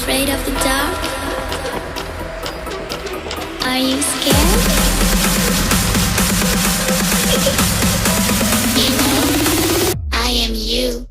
afraid of the dark? Are you scared? You know, I am you.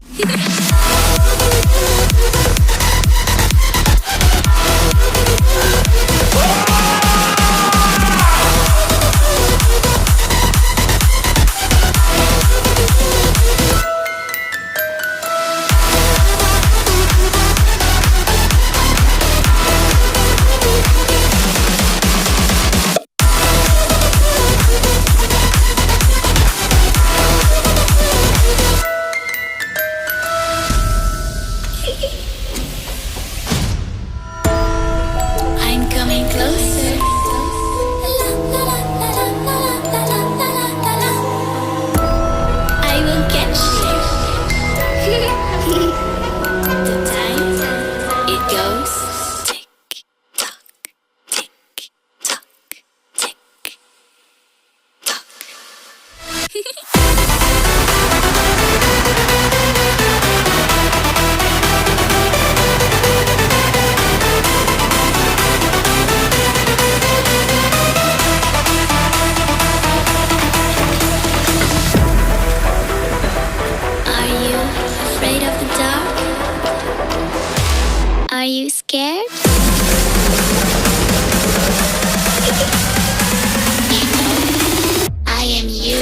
I'm coming closer. I will catch you. The time it goes tick tock, tick tock, tick tock. Are you afraid of the dark? Are you scared? You know, I am you.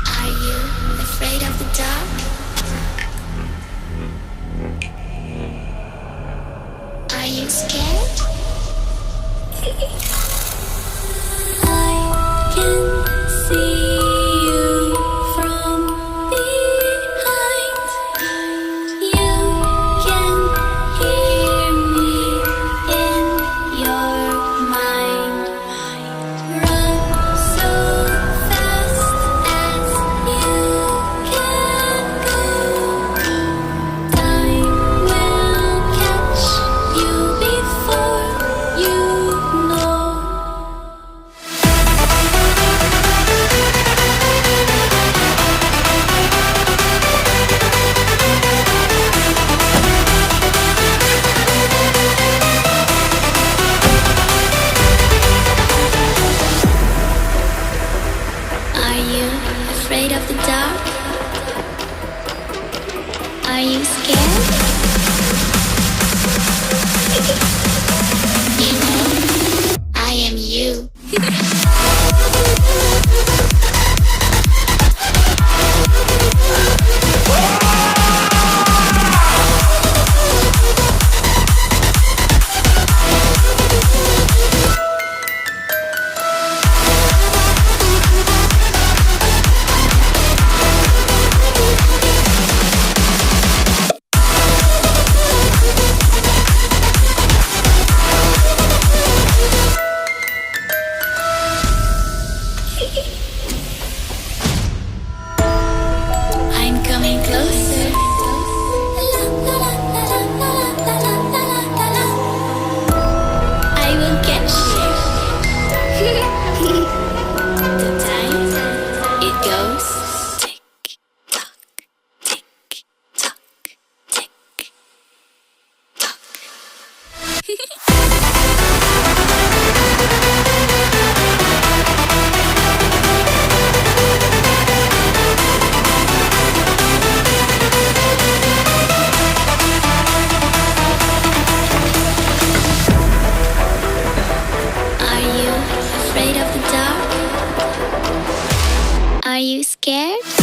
Are you afraid of the dark? Are you scared? I can see you from behind. You can hear me in your mind. Run so fast as you can go. Time will catch you before you know. Are you afraid of the dark? Are you scared? You know, I am you. I'm coming closer. I will catch you. The time it goes tick tock, tick tock, tick tock. Are you afraid of the dark? Are you scared?